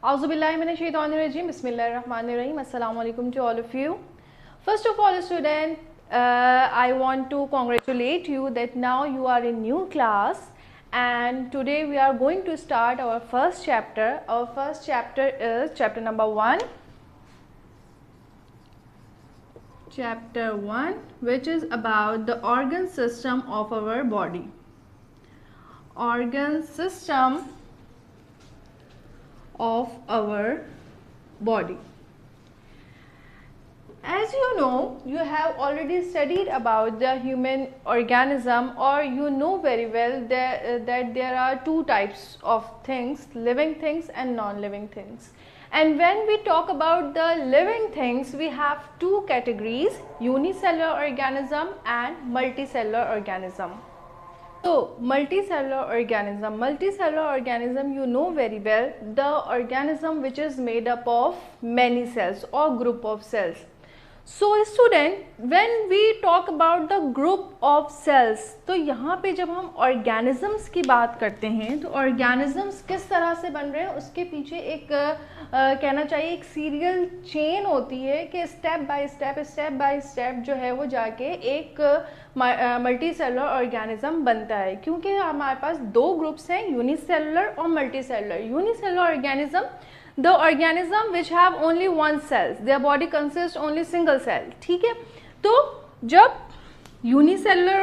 Auzubillahiminash-shaytanir-rajim. Bismillahir-rahmanir-rahim. Assalamu alaikum to all of you. First of all, student, I want to congratulate you that now you are in new class, and today we are going to start our first chapter. Our first chapter is chapter number 1. Chapter 1, which is about the organ system of our body. Organ system of our body. As you know, you have already studied about the human organism, or you know very well that there are two types of things, living things and non-living things. And when we talk about the living things, we have two categories: unicellular organism and multicellular organism. So, multicellular organism, you know very well, the organism which is made up of many cells or group of cells. So student, when we talk about the group of cells, तो यहाँ पे जब हम organisms की बात करते हैं तो organisms किस तरह से बन रहे हैं उसके पीछे एक कहना चाहिए एक सीरियल चेन होती है कि स्टेप बाय स्टेप जो है वो जाके एक मल्टी सेलुलर ऑर्गेनिज्म बनता है, क्योंकि हमारे पास दो ग्रुप्स हैं, यूनिसेलुलर और multi cellular. Unicellular organism, the organism which have only one cell, their body consists only single cell. ठीक है, तो जब यूनिसेलुलर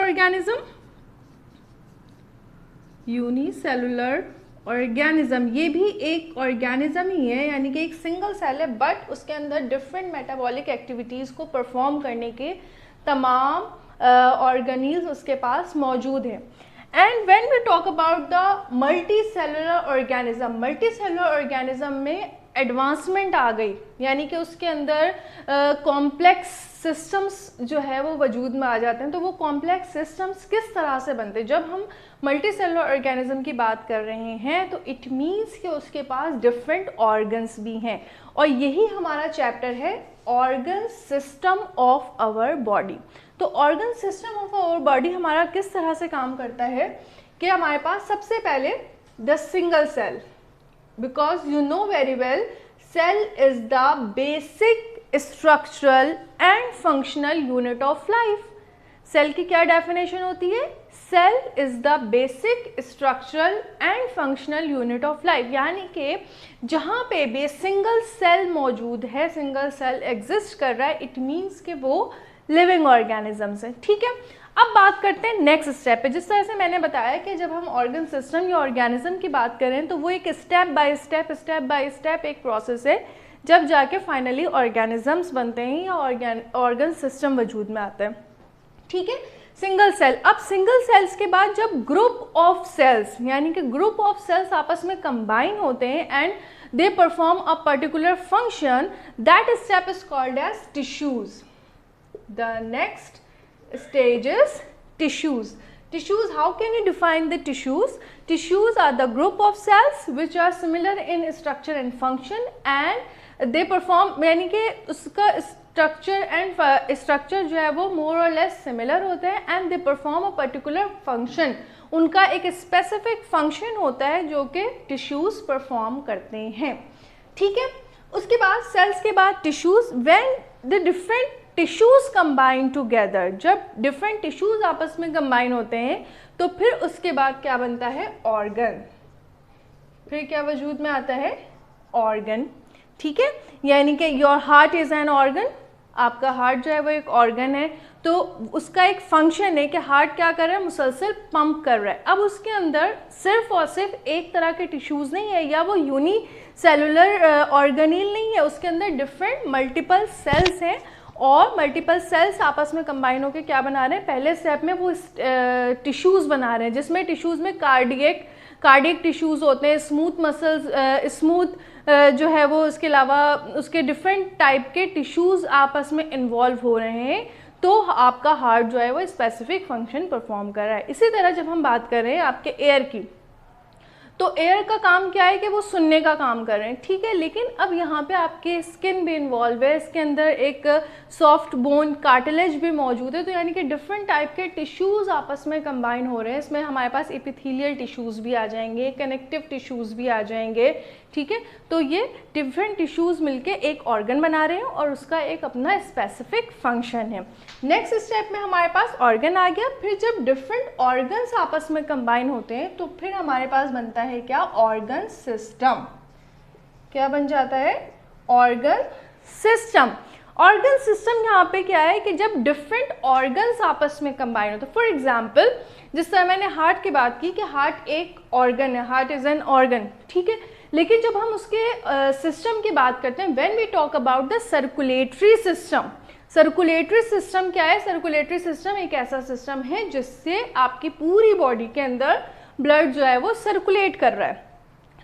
ऑर्गेनिज्म ये भी एक ऑर्गेनिज्म ही है, यानी कि एक सिंगल सेल है, बट उसके अंदर डिफरेंट मेटाबॉलिक एक्टिविटीज़ को परफॉर्म करने के तमाम ऑर्गेनील्स उसके पास मौजूद हैं. And when we talk about the multicellular organism में एडवांसमेंट आ गई, यानी कि उसके अंदर कॉम्प्लेक्स सिस्टम्स जो है वो वजूद में आ जाते हैं. तो वो कॉम्प्लेक्स सिस्टम्स किस तरह से बनते हैं? जब हम मल्टीसेलुलर ऑर्गेनिज्म की बात कर रहे हैं तो इट मीन्स कि उसके पास डिफरेंट ऑर्गन्स भी हैं, और यही हमारा चैप्टर है organ system of our body. तो organ system of our body हमारा किस तरह से काम करता है कि हमारे पास सबसे पहले the single cell, because you know very well cell is the basic structural and functional unit of life. Cell की क्या डेफिनेशन होती है? Cell is the basic structural and functional unit of life, यानी कि जहाँ पे भी सिंगल सेल मौजूद है, सिंगल सेल एग्जिस्ट कर रहा है, इट मीन्स कि वो लिविंग ऑर्गेनिजम्स हैं. ठीक है, अब बात करते हैं नेक्स्ट स्टेप पे. जिस तरह से मैंने बताया कि जब हम ऑर्गन सिस्टम या ऑर्गेनिज्म की बात करें तो वो एक स्टेप बाय स्टेप एक प्रोसेस है, जब जाके फाइनली ऑर्गेनिजम्स बनते हैं या ऑर्गन सिस्टम वजूद में आता है. ठीक है, सिंगल सेल. अब सिंगल सेल्स के बाद जब ग्रुप ऑफ सेल्स, यानी कि ग्रुप ऑफ सेल्स आपस में कंबाइन होते हैं and they perform a particular function, that step is called as tissues. The next stage is tissues. Tissues, how can you define the tissues? Tissues are the group of cells which are similar in structure and function, and they perform, यानी कि उसका structure जो है वो मोर और less similar होता है, and they perform a particular function. उनका एक स्पेसिफिक फंक्शन होता है जो कि टिश्यूज परफॉर्म करते हैं. ठीक है, उसके बाद सेल्स के बाद tissues. When the different tissues combine together, जब डिफरेंट टिश्यूज आपस में कंबाइन होते हैं तो फिर उसके बाद क्या बनता है? ऑर्गन. फिर क्या वजूद में आता है? ऑर्गन. ठीक है, यानी कि your heart is an organ. आपका हार्ट जो है वो एक ऑर्गन है, तो उसका एक फंक्शन है कि हार्ट क्या कर रहा है? मुसलसल पंप कर रहा है. अब उसके अंदर सिर्फ और सिर्फ एक तरह के टिश्यूज नहीं है, या वो यूनिसेलुलर ऑर्गेनील नहीं है, उसके अंदर डिफरेंट मल्टीपल सेल्स हैं, और मल्टीपल सेल्स आपस में कंबाइन होकर क्या बना रहे हैं? पहले स्टेप में वो टिश्यूज़ बना रहे हैं, जिसमें टिश्यूज़ में कार्डियक टिश्यूज़ होते हैं, स्मूथ मसल्स, स्मूथ जो है वो, उसके अलावा उसके डिफरेंट टाइप के टिश्यूज़ आपस में इन्वॉल्व हो रहे हैं, तो आपका हार्ट जो है वो स्पेसिफिक फंक्शन परफॉर्म कर रहा है. इसी तरह जब हम बात कर रहे हैं आपके एयर की, तो एयर का काम क्या है कि वो सुनने का काम कर रहे हैं, ठीक है। लेकिन अब यहाँ पे आपके स्किन भी इन्वॉल्व है, इसके अंदर एक सॉफ्ट बोन कार्टिलेज भी मौजूद है, तो यानी कि डिफरेंट टाइप के टिश्यूज़ आपस में कंबाइन हो रहे हैं। इसमें हमारे पास एपिथेलियल टिश्यूज़ भी आ जाएंगे, कनेक्टिव टिश्यूज़ भी आ जाएंगे, ठीक है। तो ये डिफरेंट टिश्यूज़ मिलके एक ऑर्गन बना रहे हैं और उसका एक अपना स्पेसिफिक फंक्शन है। नेक्स्ट स्टेप में हमारे पास ऑर्गन आ गया। फिर जब डिफरेंट ऑर्गन्स आपस में कंबाइन होते हैं तो फिर हमारे पास बनता है क्या, ऑर्गन सिस्टम। क्या बन जाता है, ऑर्गन सिस्टम। ऑर्गन सिस्टम यहाँ पे क्या है कि जब डिफरेंट ऑर्गन्स आपस में कंबाइन होते हैं, फॉर एग्जाम्पल जिस तरह मैंने हार्ट की बात की कि हार्ट एक ऑर्गन है, हार्ट इज एन ऑर्गन, ठीक है। लेकिन जब हम उसके सिस्टम की बात करते हैं, when we talk about the circulatory system, circulatory system क्या है, सर्कुलेटरी सिस्टम एक ऐसा सिस्टम है जिससे आपकी पूरी बॉडी के अंदर ब्लड जो है वो सर्कुलेट कर रहा है।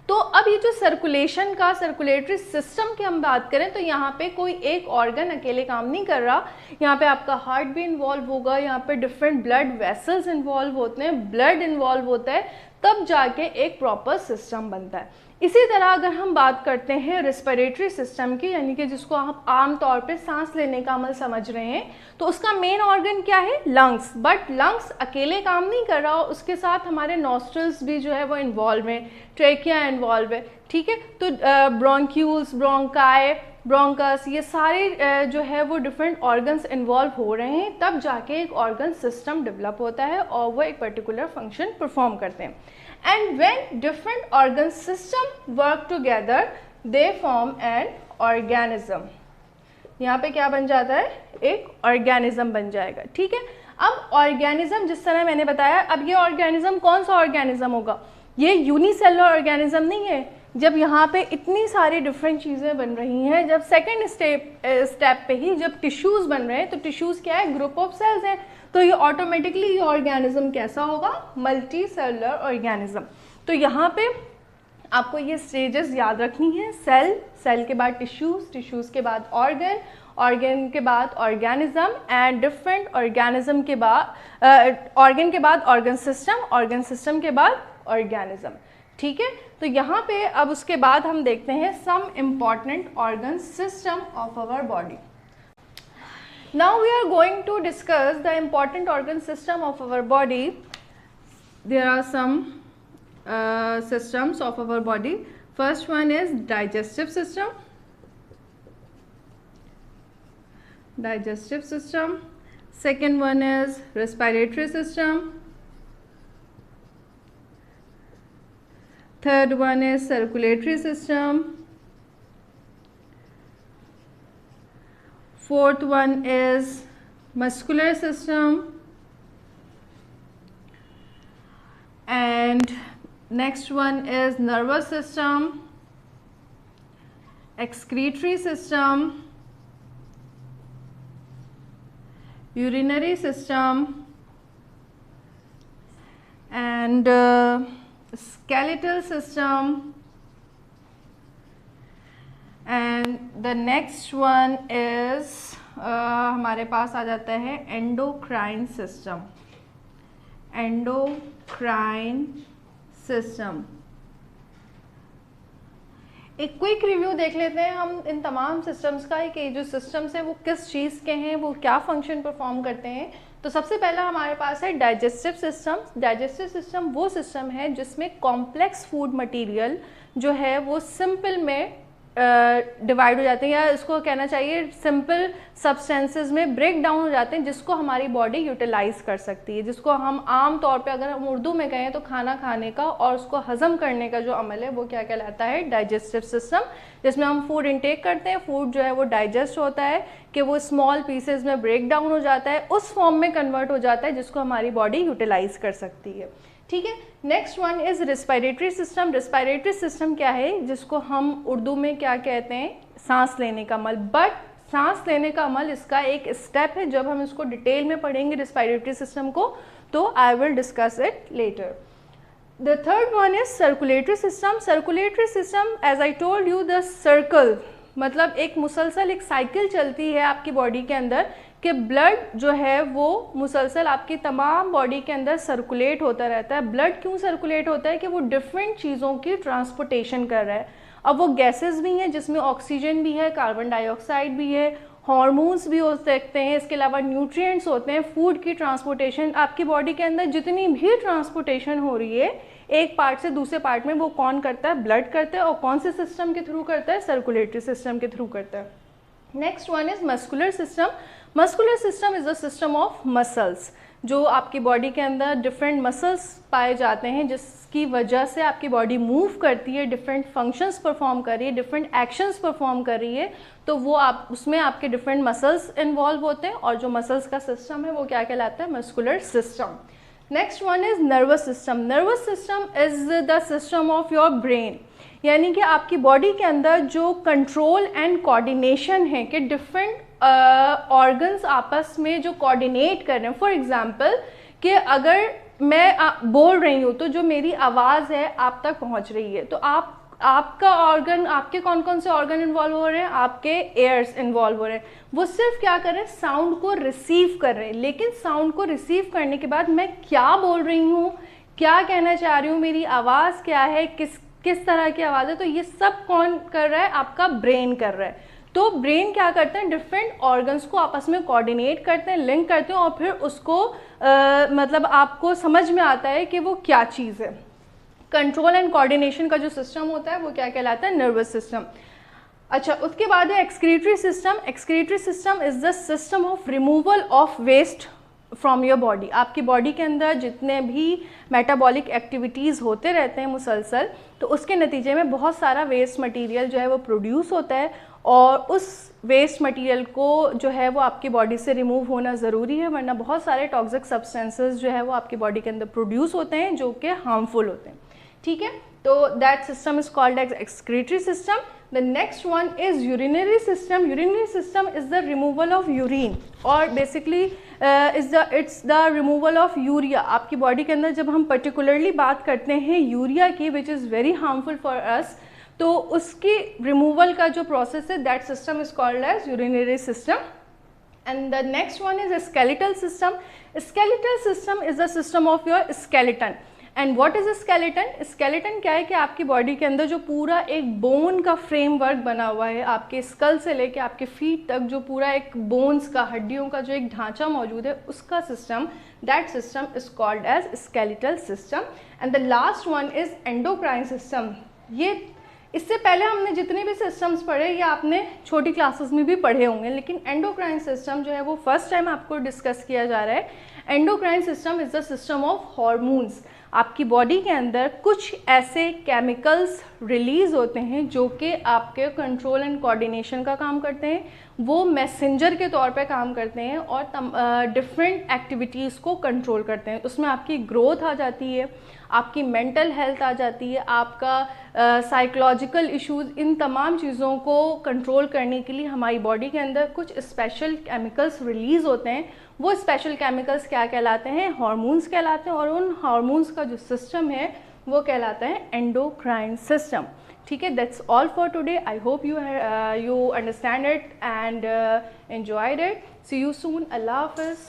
तो अब ये जो सर्कुलेशन का, सर्कुलेटरी सिस्टम की हम बात करें तो यहाँ पे कोई एक ऑर्गन अकेले काम नहीं कर रहा, यहाँ पे आपका हार्ट भी इन्वॉल्व होगा, यहाँ पे डिफरेंट ब्लड वेसल्स इन्वॉल्व होते हैं, ब्लड इन्वॉल्व होता है, तब जाके एक प्रॉपर सिस्टम बनता है। इसी तरह अगर हम बात करते हैं रेस्पिरेटरी सिस्टम की, यानी कि जिसको आप आम तौर पे सांस लेने का अमल समझ रहे हैं, तो उसका मेन ऑर्गन क्या है, लंग्स। बट लंग्स अकेले काम नहीं कर रहा, उसके साथ हमारे नॉस्ट्रल्स भी जो है वो इन्वॉल्व हैं, ट्रेकिया इन्वॉल्व है, ठीक है। तो ब्रोंक्यूल्स, ब्रोंकाई, ब्रोंकस, ये सारे जो है वो डिफरेंट ऑर्गन्स इन्वॉल्व हो रहे हैं, तब जाके एक ऑर्गन सिस्टम डेवलप होता है और वो एक पर्टिकुलर फंक्शन परफॉर्म करते हैं। And when different organ system work together, they form an organism. यहाँ पे क्या बन जाता है, एक ऑर्गेनिज्म बन जाएगा, ठीक है। अब ऑर्गेनिज्म जिस तरह मैंने बताया, अब ये ऑर्गेनिज्म कौन सा ऑर्गेनिज्म होगा, ये यूनिसेलुलर ऑर्गेनिज्म नहीं है। जब यहाँ पे इतनी सारी डिफरेंट चीज़ें बन रही हैं, जब सेकेंड स्टेप पे ही जब टिश्यूज़ बन रहे हैं, तो टिश्यूज़ क्या है, ग्रुप ऑफ सेल्स हैं, तो ये ऑटोमेटिकली ये ऑर्गेनिज्म कैसा होगा, मल्टी सेलुलर ऑर्गेनिज्म। तो यहाँ पे आपको ये स्टेजेस याद रखनी है, सेल, सेल के बाद टिश्यूज़, टिश्यूज़ के बाद ऑर्गन, ऑर्गन के बाद ऑर्गेनिज्म, एंड डिफरेंट ऑर्गेनिज्म के बाद ऑर्गन के बाद ऑर्गन सिस्टम, ऑर्गन सिस्टम के बाद ऑर्गेनिज्म, ठीक है। तो यहाँ पे अब उसके बाद हम देखते हैं some important organ system of our body. Now we are going to discuss the important organ system of our body. There are some systems of our body. First one is digestive system. Digestive system. Second one is respiratory system. Third one is circulatory system. Fourth one is muscular system, and next one is nervous system, excretory system, urinary system, and skeletal system, and the next one is हमारे पास आ जाता है endocrine system, endocrine system. एक quick review देख लेते हैं हम इन तमाम systems का, कि जो सिस्टम्स हैं वो किस चीज़ के हैं, वो क्या फंक्शन परफॉर्म करते हैं। तो सबसे पहला हमारे पास है डाइजेस्टिव सिस्टम। डाइजेस्टिव सिस्टम वो सिस्टम है जिसमें कॉम्प्लेक्स फूड मटेरियल जो है वो सिंपल में डिवाइड हो जाते हैं, या इसको कहना चाहिए सिंपल सब्सटेंसेस में ब्रेक डाउन हो जाते हैं, जिसको हमारी बॉडी यूटिलाइज कर सकती है, जिसको हम आम तौर पे अगर हम उर्दू में कहें तो खाना खाने का और उसको हजम करने का जो अमल है वो क्या कहलाता है, डाइजेस्टिव सिस्टम। जिसमें हम फूड इनटेक करते हैं, फूड जो है वो डाइजेस्ट होता है कि वो स्मॉल पीसेज में ब्रेक डाउन हो जाता है, उस फॉर्म में कन्वर्ट हो जाता है जिसको हमारी बॉडी यूटिलाइज कर सकती है, ठीक है। Next one is respiratory system. Respiratory system क्या है, जिसको हम उर्दू में क्या कहते हैं, सांस लेने का अमल। बट सांस लेने का अमल इसका एक स्टेप है, जब हम इसको डिटेल में पढ़ेंगे रेस्पिरेटरी सिस्टम को तो I will discuss it later. The third one is circulatory system. Circulatory system, as I told you, the circle मतलब एक मुसलसल एक साइकिल चलती है आपकी बॉडी के अंदर कि ब्लड जो है वो मुसलसल आपकी तमाम बॉडी के अंदर सर्कुलेट होता रहता है। ब्लड क्यों सर्कुलेट होता है कि वो डिफरेंट चीज़ों की ट्रांसपोर्टेशन कर रहा है। अब वो गैसेस भी हैं जिसमें ऑक्सीजन भी है, कार्बन डाइऑक्साइड भी है, हार्मोन्स भी हो सकते हैं, इसके अलावा न्यूट्रिएंट्स होते हैं, फूड की ट्रांसपोर्टेशन। आपकी बॉडी के अंदर जितनी भी ट्रांसपोर्टेशन हो रही है एक पार्ट से दूसरे पार्ट में, वो कौन करता है? ब्लड करता है। और कौन से सिस्टम के थ्रू करता है? सर्कुलेटरी सिस्टम के थ्रू करता है। Next one is muscular system. Muscular system is the system of muscles. जो आपकी बॉडी के अंदर डिफरेंट मसल्स पाए जाते हैं जिसकी वजह से आपकी बॉडी मूव करती है, डिफरेंट फंक्शंस परफॉर्म कर रही है, डिफरेंट एक्शंस परफॉर्म कर रही है, तो वो आप उसमें आपके डिफरेंट मसल्स इन्वॉल्व होते हैं और जो मसल्स का सिस्टम है वो क्या कहलाता है? Muscular system. Next one is nervous system. Nervous system is the system of your brain, यानी कि आपकी बॉडी के अंदर जो कंट्रोल एंड कोऑर्डिनेशन है कि डिफरेंट ऑर्गन्स आपस में जो कोऑर्डिनेट कर रहे हैं। फॉर एग्जांपल कि अगर मैं बोल रही हूँ तो जो मेरी आवाज़ है आप तक पहुँच रही है, तो आपका ऑर्गन, आपके कौन कौन से ऑर्गन इन्वॉल्व हो रहे हैं? आपके एयर्स इन्वॉल्व हो रहे हैं। वो सिर्फ क्या कर रहे हैं? साउंड को रिसीव कर रहे हैं। लेकिन साउंड को रिसीव करने के बाद मैं क्या बोल रही हूँ, क्या कहना चाह रही हूँ, मेरी आवाज़ क्या है, किस तरह की आवाज़ है, तो ये सब कौन कर रहा है? आपका ब्रेन कर रहा है। तो ब्रेन क्या करते हैं? डिफरेंट ऑर्गन्स को आपस में कोऑर्डिनेट करते हैं, लिंक करते हैं और फिर उसको मतलब आपको समझ में आता है कि वो क्या चीज़ है। कंट्रोल एंड कोऑर्डिनेशन का जो सिस्टम होता है वो क्या कहलाता है? Nervous system. अच्छा, उसके बाद है excretory system. Excretory system is the system of removal of waste from your body. आपकी बॉडी के अंदर जितने भी मेटाबॉलिक एक्टिविटीज़ होते रहते हैं मुसलसल, तो उसके नतीजे में बहुत सारा वेस्ट मटेरियल जो है वो प्रोड्यूस होता है और उस वेस्ट मटेरियल को जो है वो आपकी बॉडी से रिमूव होना ज़रूरी है, वरना बहुत सारे टॉक्सिक सब्सटेंसेस जो है वो आपकी बॉडी के अंदर प्रोड्यूस होते हैं जो कि हार्मफुल होते हैं। ठीक है, तो that system is called as excretory system. The next one is urinary system. Urinary system is the removal of urine और basically it's the removal of urea. आपकी बॉडी के अंदर जब हम पर्टिकुलरली बात करते हैं यूरिया की, which is very harmful for us, तो उसकी रिमूवल का जो प्रोसेस है that system is called as urinary system. And the next one is a skeletal system. Skeletal system is the system of your skeleton. And what is a skeleton? Skeleton क्या है कि आपकी body के अंदर जो पूरा एक बोन का फ्रेमवर्क बना हुआ है, आपके स्कल से लेके आपके फीट तक जो पूरा एक बोन्स का, हड्डियों का जो एक ढांचा मौजूद है, उसका system, that system is called as skeletal system. And the last one is endocrine system. ये इससे पहले हमने जितने भी सिस्टम्स पढ़े ये आपने छोटी क्लासेस में भी पढ़े होंगे, लेकिन एंडोक्राइन सिस्टम जो है वो फर्स्ट टाइम आपको डिस्कस किया जा रहा है। Endocrine system is the system of hormones. आपकी बॉडी के अंदर कुछ ऐसे केमिकल्स रिलीज़ होते हैं जो कि आपके कंट्रोल एंड कोऑर्डिनेशन का काम करते हैं, वो मैसेंजर के तौर पे काम करते हैं और डिफरेंट एक्टिविटीज़ को कंट्रोल करते हैं। उसमें आपकी ग्रोथ आ जाती है, आपकी मेंटल हेल्थ आ जाती है, आपका साइकोलॉजिकल इश्यूज़, इन तमाम चीज़ों को कंट्रोल करने के लिए हमारी बॉडी के अंदर कुछ स्पेशल केमिकल्स रिलीज़ होते हैं। वो स्पेशल केमिकल्स क्या कहलाते हैं? हार्मोन्स कहलाते हैं और उन हार्मोन्स का जो सिस्टम है वो कहलाता है एंडोक्राइन सिस्टम। ठीक है, that's all for today. I hope you understand it and enjoyed it. See you soon. Allah Hafiz.